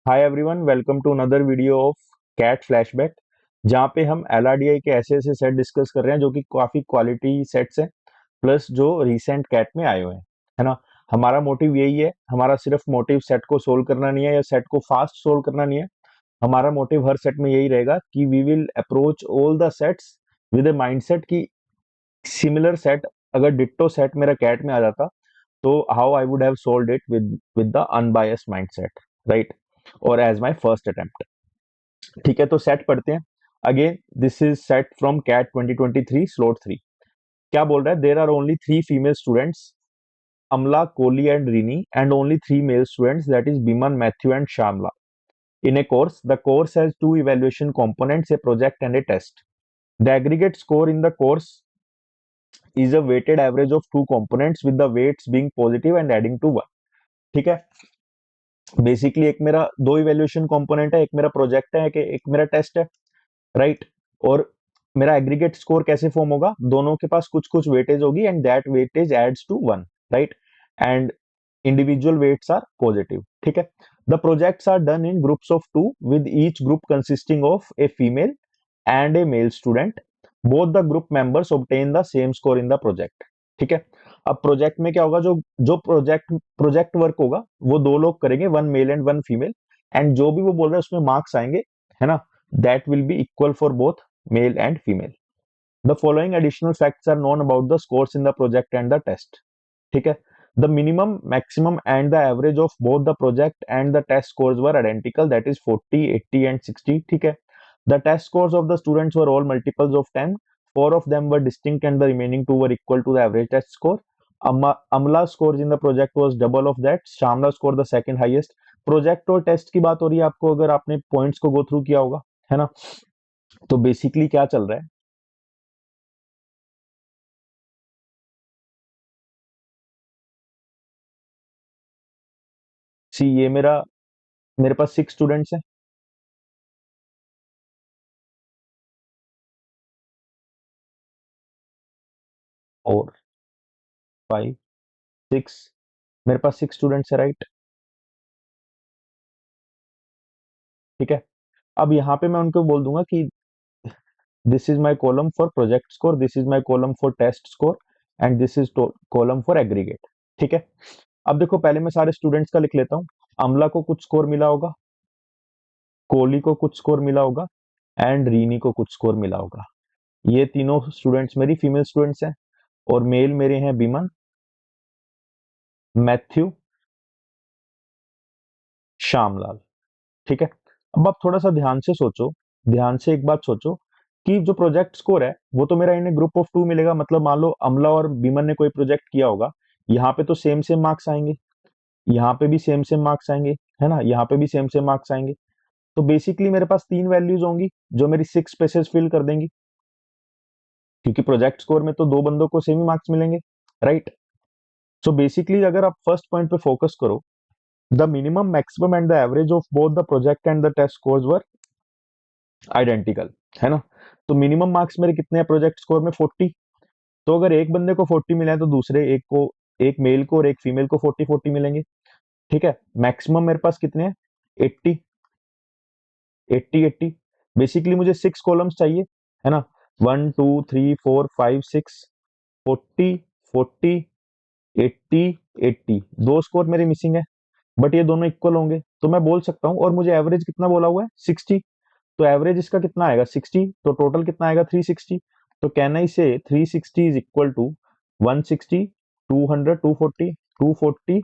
Hi everyone, welcome to another video of CAT flashback. जहाँ पे हम एलआरडीआई के ऐसे ऐसे सेट डिस्कस कर रहे हैं जो कि काफी क्वालिटी सेट्स हैं, प्लस जो रिसेंट कैट में आए हुए हैं, है ना। हमारा मोटिव यही है, हमारा सिर्फ मोटिव सेट को सोल्व करना नहीं है या सेट को फास्ट सोल्व करना नहीं है। हमारा मोटिव हर सेट में यही रहेगा कि we will approach all the sets with a mindset की सिमिलर सेट, अगर डिट्टो सेट मेरा कैट में आ जाता तो how I would have solved it with the unbiased mindset, right, और एज माय फर्स्ट अटेम्प्ट। ठीक है, तो सेट पढ़ते हैं। Again this is set from CAT 2023 slot 3। क्या बोल रहा है? There are only 3 female students, Amala, Kohli and René, and only 3 male students, that is Biman, Matthew and Shyamala, in a course. The course has two evaluation components, a project and a test. The aggregate score in the course is a weighted average of two components with the weights being positive and adding to 1. ठीक है, basically एक मेरा दो evaluation component है, एक मेरा project है, एक मेरा टेस्ट है, राइट। और मेरा एग्रीगेट स्कोर कैसे फॉर्म होगा? दोनों के पास कुछ कुछ वेटेज होगी and that weightage adds to 1, right, and individual weights are positive. ठीक है, the projects are done in groups of 2 with each group consisting of a female and a male student. Both the group members obtain the same score in the project. ठीक है, अब project में क्या होगा? जो जो प्रोजेक्ट प्रोजेक्ट वर्क होगा वो दो लोग करेंगे, one male and one female, and जो भी वो बोल रहे हैं उसमें मार्क्स आएंगे, है ना, that will be equal for both male and female. The following additional facts are known about the scores in the project and the test. ठीक है, the minimum, maximum and the average of both the project and the test scores were identical, that is 40, 80 and 60। ठीक है, the test scores of the students were all multiples of 10. Four of them were distinct and the remaining two were equal to the average test score. Amla's scores in the project was double of that. Shamla scored the second highest. Project और test की बात हो रही है आपको, अगर आपने points को गो थ्रू किया होगा, है ना। तो बेसिकली क्या चल रहा है? सी, ये मेरे पास 6 स्टूडेंट्स हैं, और 5, 6, मेरे पास 6 स्टूडेंट्स है, राइट। ठीक है, अब यहाँ पे मैं उनको बोल दूंगा कि this is my column for project score, this is my column for test score, and this is column for aggregate. ठीक है, अब देखो पहले मैं सारे स्टूडेंट्स का लिख लेता हूँ। अमला को कुछ स्कोर मिला होगा, कोहली को कुछ स्कोर मिला होगा, एंड रीनी को कुछ स्कोर मिला होगा। ये तीनों स्टूडेंट्स मेरी फीमेल स्टूडेंट्स हैं, और मेल मेरे हैं बिमन, मैथ्यू, श्यामलाल। ठीक है, अब आप थोड़ा सा ध्यान से सोचो, ध्यान से एक बात सोचो कि जो प्रोजेक्ट स्कोर है वो तो मेरा इन्हें ग्रुप ऑफ 2 मिलेगा, मतलब मान लो अमला और बिमन ने कोई प्रोजेक्ट किया होगा, यहाँ पे तो सेम सेम मार्क्स आएंगे, यहाँ पे भी सेम सेम मार्क्स आएंगे, है ना, यहाँ पे भी सेम सेम मार्क्स आएंगे। तो बेसिकली मेरे पास 3 वैल्यूज होंगी जो मेरी 6 स्पेसेस फिल कर देंगी, क्योंकि प्रोजेक्ट स्कोर में तो दो बंदों को सेम ही मार्क्स मिलेंगे, राइट। सो बेसिकली अगर आप फर्स्ट पॉइंट पे फोकस करो, the minimum, maximum and the average of both the project and the test scores were identical, है ना। तो मिनिमम मार्क्स मेरे कितने हैं प्रोजेक्ट स्कोर में? 40। तो अगर एक बंदे को 40 मिला है तो दूसरे एक को, एक मेल को और एक फीमेल को 40 40 मिलेंगे। ठीक है, मैक्सिमम मेरे पास कितने हैं? 80, 80, 80। बेसिकली मुझे 6 कॉलम्स चाहिए, है ना, 1 2 3 4 5 6, 40, 40, 80, 80। दो स्कोर मेरे मिसिंग है, बट ये दोनों इक्वल होंगे, तो मैं बोल सकता हूँ। और मुझे एवरेज कितना बोला हुआ है? 60। तो एवरेज इसका कितना आएगा? 60। तो टोटल कितना आएगा? 360। तो कैन आई से 360 इज इक्वल टू 160, 200, 240, 240,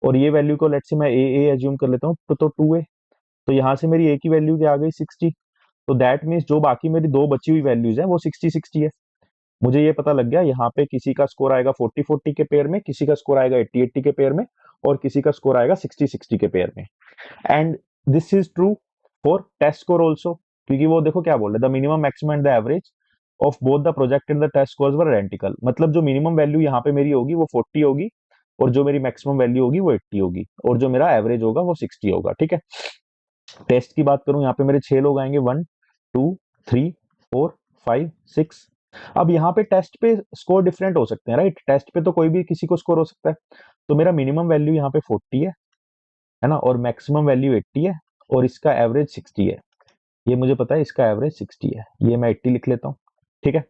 और ये वैल्यू को लेट से मैं ए एज्यूम कर लेता हूँ, तो 2a। तो यहाँ से मेरी ए की वैल्यू क्या आ गई? 60। तो दैट मीन्स जो बाकी मेरी दो बची हुई वैल्यूज है वो 60 60 है। मुझे ये पता लग गया यहाँ पे किसी का स्कोर आएगा 40 40 के पेयर में, किसी का स्कोर आएगा 80 80 के पेयर में, और किसी का स्कोर आएगा 60 60 के पेयर में। And this is true for test score also, क्योंकि वो देखो क्या बोल रहे, the minimum, maximum and the average of both the project and the test scores were identical. मतलब जो मिनिमम वैल्यू यहाँ पे मेरी होगी वो 40 होगी, और जो मेरी मैक्सिमम वैल्यू होगी वो 80 होगी, और जो मेरा एवरेज होगा वो 60 होगा। ठीक है, टेस्ट की बात करूं, यहाँ पे मेरे 6 लोग आएंगे, 1 2 3 4 5 6। अब यहाँ पे टेस्ट पे स्कोर डिफरेंट हो सकते हैं, राइट, टेस्ट पे तो कोई भी किसी को स्कोर हो सकता है। तो मेरा मिनिमम वैल्यू यहाँ पे 40 है, है ना, और मैक्सिमम वैल्यू 80 है और इसका एवरेज 60 है। ये मुझे पता है इसका एवरेज 60 है, ये मैं 80 लिख लेता हूँ। ठीक है,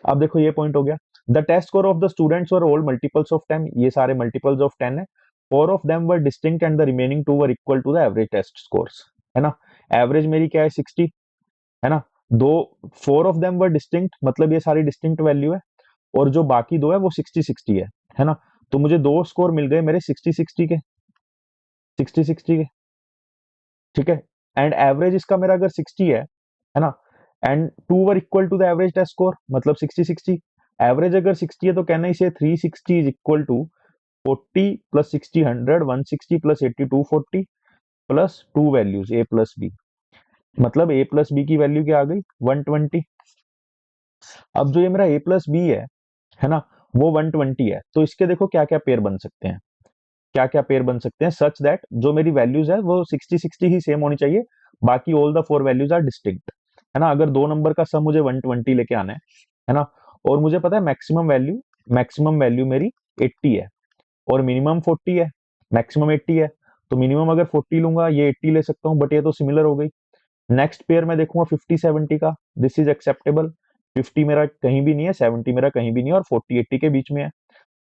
अब देखो ये पॉइंट हो गया। The test score of the students were all multiples of 10, ये सारे मल्टीपल्स ऑफ 10 है। 4 of them were distinct and the remaining 2 were equal to the average test scores, है ना। एवरेज मेरी क्या है 60, है ना। दो 4 ऑफ देम वर डिस्टिंक्ट, मतलब ये सारी डिस्टिंक्ट वैल्यू है, और जो बाकी दो है वो 60-60 है ना। तो मुझे दो स्कोर मिल गए मेरे 60-60 के, 60-60 के। ठीक है, एंड एवरेज इसका मेरा अगर 60 है ना, and two were equal to the average test score, मतलब 60-60। एवरेज अगर 60 है तो कहना इसे 360 is equal to 40 plus 60 100, 160 plus 80 240 plus two values A plus B, मतलब ए प्लस बी की वैल्यू क्या आ गई 120। अब जो ये मेरा ए प्लस बी है ना, वो 120 है। तो इसके देखो क्या क्या पेयर बन सकते हैं, क्या क्या पेयर बन सकते हैं, सच दैट जो मेरी वैल्यूज है वो 60-60 ही सेम होनी चाहिए, बाकी all the four values are distinct, है ना। अगर दो नंबर का सम मुझे 120 लेके आना है ना, और मुझे पता है मैक्सिमम वैल्यू मेरी 80 है और मिनिमम 40 है, मैक्सिमम 80 है, तो मिनिमम अगर 40 लूंगा ये 80 ले सकता हूँ, बट ये तो सिमिलर हो गई। नेक्स्ट पेयर मैं देखूंगा 50-70 का, दिस इज एक्सेप्टेबल। 50 मेरा कहीं भी नहीं है, 70 मेरा कहीं भी नहीं है, और 40-80 के बीच में है।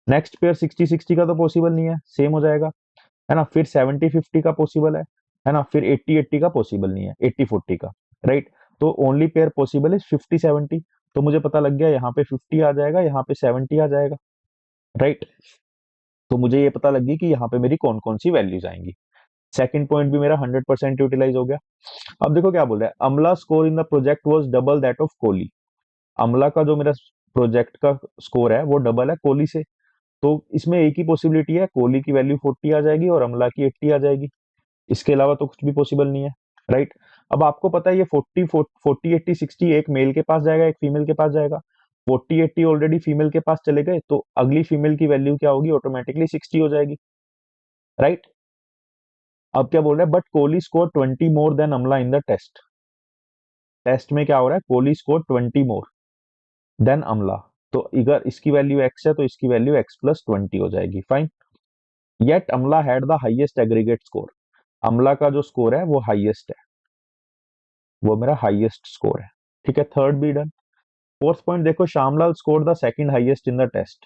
नेक्स्ट पेयर 60-60 का तो पॉसिबल नहीं है, सेम हो जाएगा, है ना। फिर 70-50 का पॉसिबल है ना। फिर 80-80 का पॉसिबल नहीं है, 80-40 का, राइट। तो ओनली पेयर पॉसिबल इज 50-70। तो मुझे पता लग गया यहाँ पे 50 आ जाएगा, यहाँ पे 70 आ जाएगा, राइट। तो मुझे ये पता लग गई कि यहाँ पे मेरी कौन कौन सी वैल्यूज आएंगी। सेकंड पॉइंट भी मेरा 100% यूटिलाइज हो गया। अब देखो क्या बोल रहा है, अमला score in the project was double that of Kohli. अमला का जो मेरा प्रोजेक्ट का स्कोर है वो डबल है कोहली से। तो इसमें एक ही पॉसिबिलिटी है, कोहली की वैल्यू 40 आ जाएगी और अमला की 80 आ जाएगी, इसके अलावा तो कुछ भी पॉसिबल नहीं है, राइट। अब आपको पता है ये 40 80 60 एक मेल के पास जाएगा, एक फीमेल के पास जाएगा। 40 80 ऑलरेडी फीमेल के पास चले गए, तो अगली फीमेल की वैल्यू क्या होगी, ऑटोमेटिकली 60 हो जाएगी, राइट। अब क्या बोल रहा है, but Kohli score 20 more than Amla in the test. Test में क्या हो रहा है, कोहली स्कोर 20 मोर देन अमला। तो अगर इसकी वैल्यू एक्स है तो इसकी वैल्यू एक्स प्लस 20 हो जाएगी, फाइन। येट अमला had the highest aggregate score. अमला का जो स्कोर है वो हाईएस्ट है, वो मेरा हाईएस्ट स्कोर है। ठीक है, थर्ड भी डन। फोर्थ पॉइंट देखो, Shyamlal score the second highest in the test.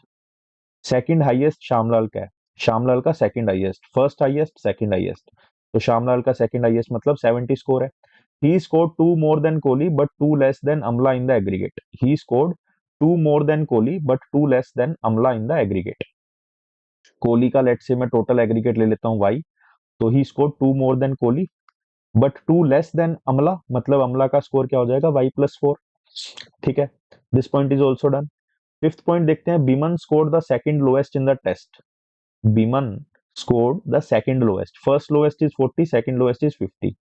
Second highest Shyamlal का है, श्यामलाल का second highest, first highest second highest. तो श्यामलाल का सेकंड हाईएस्ट मतलब 70 स्कोर है। He scored two more than Kohli but two less than Amla in the aggregate. He scored two more than Kohli but two less than Amla in the aggregate. Kohli का late से मैं total aggregate ले लेता हूँ Y, तो he score two more than Kohli but two less than Amla, मतलब अमला का स्कोर क्या हो जाएगा वाई प्लस 4। ठीक है, this point is also done. Fifth point देखते हैं, Biman scored the second lowest in the test. Biman scored the second lowest, first lowest is 40, second lowest is 50,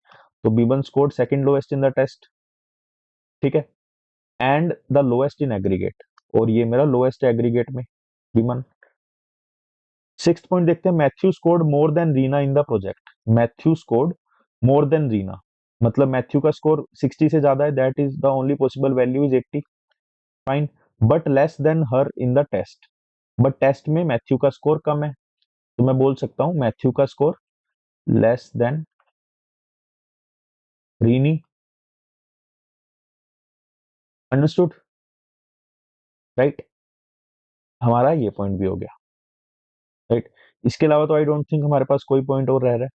तो Biman scored second lowest in the test. ठीक है, and the lowest in aggregate, और ये मेरा lowest aggregate में बीमन। Sixth point देखते हैं, Matthew scored more than Reena in the project. Matthew scored more than Reena, मतलब मैथ्यू का स्कोर 60 से ज्यादा है, that is the only possible value is 80, fine. But less than her in the test, but test में Matthew का score कम है, तो मैं बोल सकता हूं मैथ्यू का score less than Reeni. Understood, right. हमारा ये पॉइंट भी हो गया, राइट। इसके अलावा तो आई डोंट थिंक हमारे पास कोई पॉइंट और रह रहा है।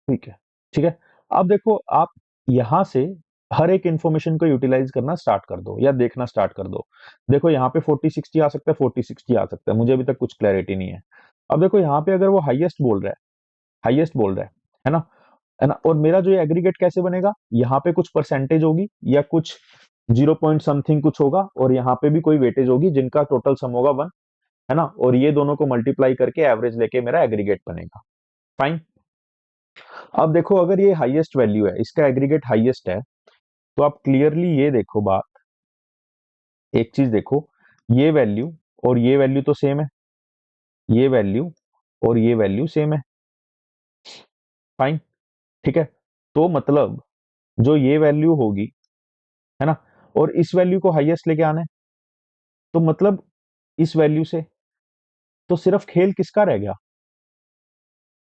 ठीक है, ठीक है। अब देखो आप यहां से हर एक इंफॉर्मेशन को यूटिलाइज करना स्टार्ट कर दो या देखना स्टार्ट कर दो। देखो यहाँ पे 40-60 आ सकता है, 40-60 आ सकता है, मुझे अभी तक कुछ क्लैरिटी नहीं है। अब देखो यहाँ पे अगर वो हाईएस्ट बोल रहा है, हाईएस्ट बोल रहा है ना, है ना। और मेरा जो ये एग्रीगेट कैसे बनेगा, यहाँ पे कुछ परसेंटेज होगी या कुछ 0 पॉइंट समथिंग कुछ होगा, और यहाँ पे भी कोई वेटेज होगी जिनका टोटल सम होगा 1, है ना। और ये दोनों को मल्टीप्लाई करके एवरेज लेके मेरा एग्रीगेट बनेगा, फाइन। अब देखो अगर ये हाईएस्ट वैल्यू है, इसका एग्रीगेट हाईएस्ट है, तो आप क्लियरली ये देखो बात, एक चीज देखो, ये वैल्यू और ये वैल्यू तो सेम है, ये वैल्यू और ये वैल्यू सेम है, फाइन। ठीक है, तो मतलब जो ये वैल्यू होगी, है ना, और इस वैल्यू को हाईएस्ट लेके आना है, तो मतलब इस वैल्यू से, तो सिर्फ खेल किसका रह गया,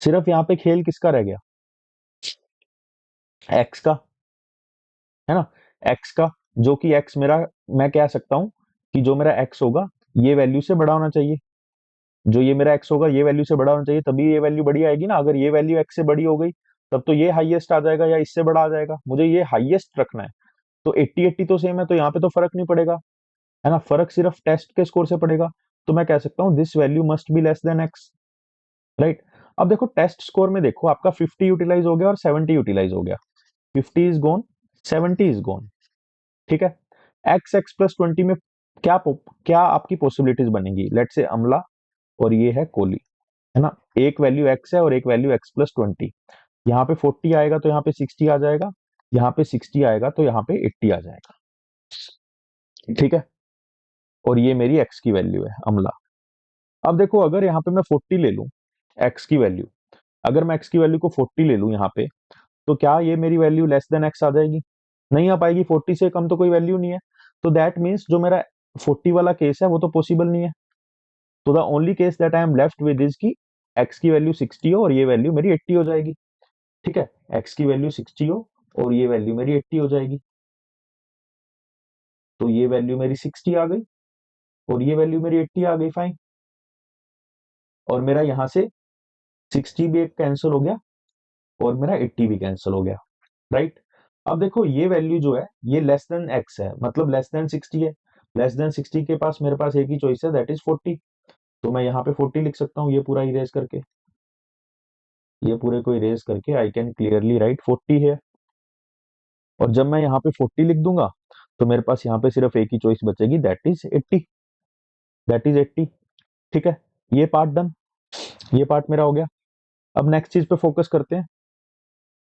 सिर्फ यहाँ पे खेल किसका रह गया, एक्स का, है ना, एक्स का, जो कि एक्स मेरा, मैं कह सकता हूं कि जो मेरा एक्स होगा ये वैल्यू से बड़ा होना चाहिए, जो ये मेरा एक्स होगा ये वैल्यू से बड़ा होना चाहिए, तभी ये वैल्यू बड़ी आएगी ना। अगर ये वैल्यू एक्स से बड़ी हो गई तब तो ये हाईएस्ट आ जाएगा या इससे बड़ा आ जाएगा, मुझे ये हाईएस्ट रखना है। तो 80 80 तो सेम है, तो यहाँ पे तो फर्क नहीं पड़ेगा, है ना, फर्क सिर्फ टेस्ट के स्कोर से पड़ेगा। तो मैं कह सकता हूँ this value must be less than x, right. अब देखो टेस्ट स्कोर में देखो आपका 50 यूटिलाइज हो गया और 70 यूटिलाइज हो गया, 50 इज गोन, 70 इज गोन, ठीक है। एक्स प्लस 20 में क्या आपकी पॉसिबिलिटीज बनेगी, लेट से अमला और ये है कोहली, है ना, एक वैल्यू एक्स है और एक वैल्यू एक्स प्लस 20, यहाँ पे 40 आएगा तो यहाँ पे 60 आ जाएगा, यहाँ पे 60 आएगा तो यहाँ पे 80 आ जाएगा, ठीक है। और ये मेरी एक्स की वैल्यू है अमला। अब देखो अगर यहाँ पे मैं 40 ले लूं एक्स की वैल्यू, अगर मैं एक्स की वैल्यू को 40 ले लूं यहाँ पे, तो क्या ये मेरी वैल्यू लेस देन एक्स आ जाएगी, नहीं आ पाएगी, 40 से कम तो कोई वैल्यू नहीं है। तो दैट मीन्स जो मेरा 40 वाला केस है वो तो पॉसिबल नहीं है। तो the only case that I am left with is की एक्स की वैल्यू 60 हो और ये वैल्यू मेरी 80 हो जाएगी, ठीक है, एक्स की वैल्यू 60 हो और ये वैल्यू मेरी 80 हो जाएगी, तो ये वैल्यू मेरी 60 आ गई और ये वैल्यू मेरी 80 आ गई, फाइन। और मेरा यहाँ से 60 भी एक कैंसिल हो गया और मेरा 80 भी कैंसिल हो गया, राइट। अब देखो ये वैल्यू जो है ये लेस देन एक्स है, मतलब लेस देन 60 है, लेस देन 60 के पास मेरे पास एक ही चॉइस है, दैट इज 40। तो मैं यहाँ पे 40 लिख सकता हूँ, ये पूरा इरेज करके, ये पूरे को इरेज करके आई कैन क्लियरली राइट 40 है। और जब मैं यहाँ पे 40 लिख दूंगा तो मेरे पास यहाँ पे सिर्फ एक ही चॉइस बचेगी, दैट इज 80, दैट इज 80, ठीक है। ये पार्ट डन, ये पार्ट मेरा हो गया। अब नेक्स्ट चीज पे फोकस करते हैं,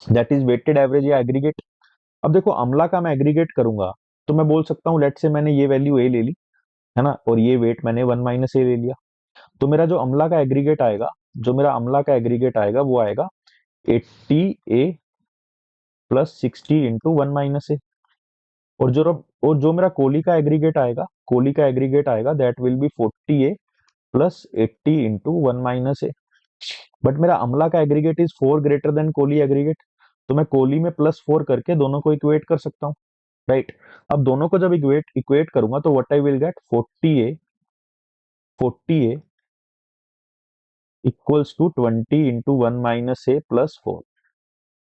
दैट इज वेटेड एवरेज या एग्रीगेट। अब देखो अमला का मैं एग्रीगेट करूंगा तो मैं बोल सकता हूँ लेट से मैंने ये वैल्यू ए ले ली, है ना, और ये वेट मैंने 1 - ए ले लिया, तो मेरा जो अमला का एग्रीगेट आएगा, जो मेरा अमला का एग्रीगेट आएगा वो आएगा 80 a + 60 × 1 - ए। और जो मेरा कोहली का एग्रीगेट आएगा, कोहली का एग्रीगेट आएगा that will B 40 a + 80 × 1 - A. But मेरा अमला का aggregate is 4 greater than Kohli aggregate, तो मैं कोहली में +4 करके दोनों को इक्वेट कर सकता हूँ, राइट। अब दोनों को जब इक्वेट इक्वेट करूंगा तो what I will get, 40a equals to 20 × 1 - a + 4,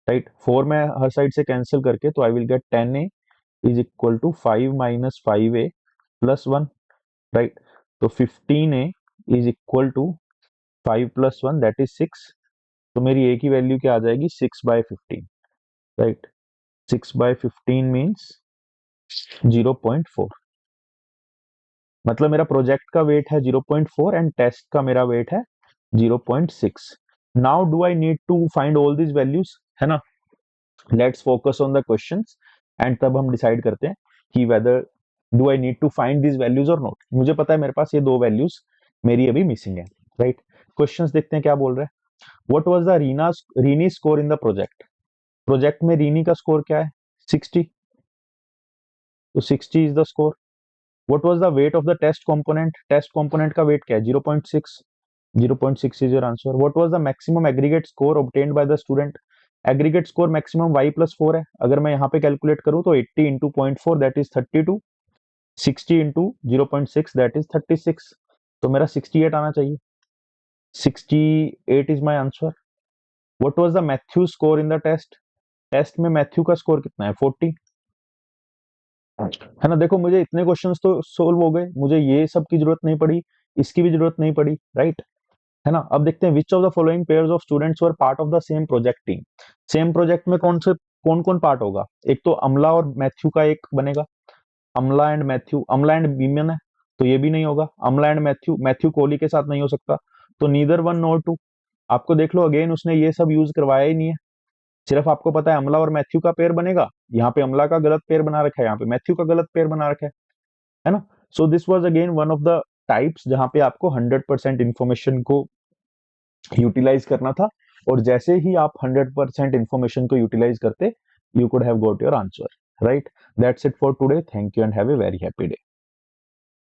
राइट। 4 में हर साइड से कैंसिल करके तो I will get 10a is equal to 5 - 5a + 1, राइट। तो 15a is equal to 5 + 1 that is 6, तो मेरी a की वैल्यू क्या आ जाएगी, 6/15, राइट। 6/15 मीन्स 0.4, मतलब मेरा प्रोजेक्ट का वेट है 0.4 एंड टेस्ट का मेरा वेट है 0.6। Now do I need to find all these values, है ना, let's focus on the questions and तब हम डिसाइड करते हैं कि whether do I need to find these values और नॉट। मुझे पता है मेरे पास ये दो वैल्यूज मेरी अभी मिसिंग है, राइट। क्वेश्चंस देखते हैं क्या बोल रहे हैं। What was the René score in the project, project में रीनी का स्कोर क्या है, 60, तो 60 is the score. What was the weight of the test component? Test component का weight क्या है, 0.6, 0.6 is your answer. What was the maximum aggregate score obtained by the student? Aggregate score maximum y + 4 है, अगर मैं यहाँ पे calculate करूँ तो 80 × 0.4 that is 32, 60 × 0.6 that is 36, तो मेरा 68 आना चाहिए, 68 is my answer. What was the Matthew score in the test? Test में मैथ्यू का स्कोर कितना है, 40, है ना। देखो मुझे इतने क्वेश्चंस तो सोल्व हो गए, मुझे ये सब की जरूरत नहीं पड़ी, इसकी भी जरूरत नहीं पड़ी, राइट, है ना। अब देखते हैं which of the following pairs of students were part of the same project team. Same project में कौन कौन पार्ट होगा, एक तो अमला और मैथ्यू का एक बनेगा, अमला एंड मैथ्यू, अमला एंड बीमन है तो ये भी नहीं होगा, अमला एंड मैथ्यू, मैथ्यू कोहली के साथ नहीं हो सकता, तो नीदर 1 नॉर 2। आपको देख लो अगेन उसने ये सब यूज करवाया ही नहीं है, सिर्फ आपको पता है अमला और मैथ्यू का पेयर बनेगा, यहाँ पे अमला का गलत पेयर बना रखा है, यहाँ पे मैथ्यू का गलत पेयर बना रखा है ना। So this was again one of the types जहां पे आपको 100% इंफॉर्मेशन को यूटिलाइज करना था, और जैसे ही आप 100% इंफॉर्मेशन को यूटिलाइज करते, you could have got your answer, right. That's it for today, thank you and have a very happy day.